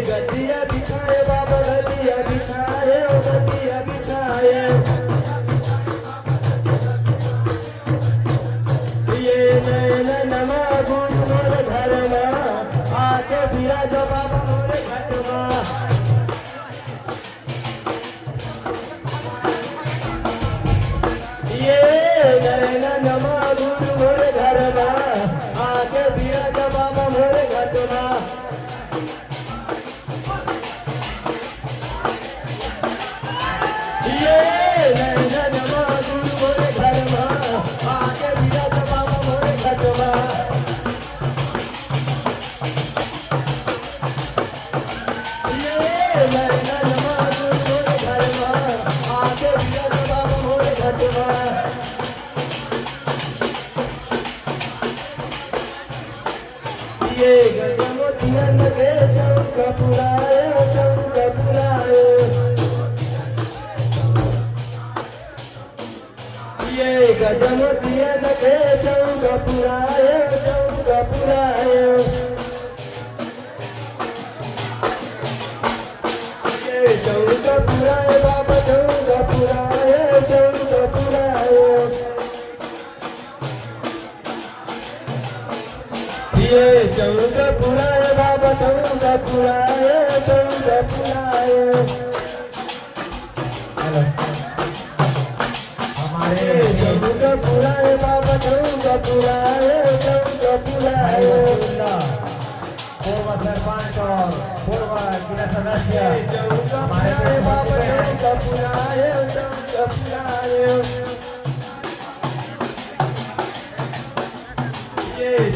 गतिया बिछाए बाबा गतिया बिछाए गतिया बिछाए ये नैन नमा गुण मोर घर में आके विराज बाबा मोर घट में ये नैन नमा गुण मोर घर में आके विराज बाबा मोर घट में ये गजमोतिया लगे चौका पुराए चौका पुराए ये गजमोतिया लगे चौका पुराए चौका पुराए ये चौका पुराए बाबा चौका पुराए चौका पुराए ये चौका पुराए बाबा चौका पुराए चौका पुराए हमारे चौका पुराए बाबा चौका पुराए चौका पुराए पूर्व सरपंच और पूर्व जिला सदस्य हमारे बाबा चौका पुराए चौका पुराए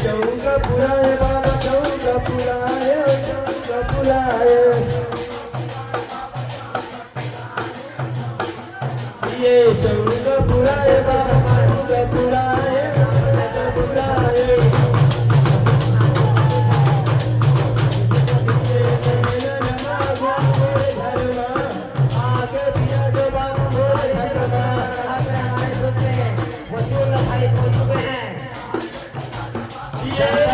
चौका पुराए बाबा चौका पुराए चौका पुराए ये चौका पुराए बाबा चौका पुराए चौका पुराए Yeah.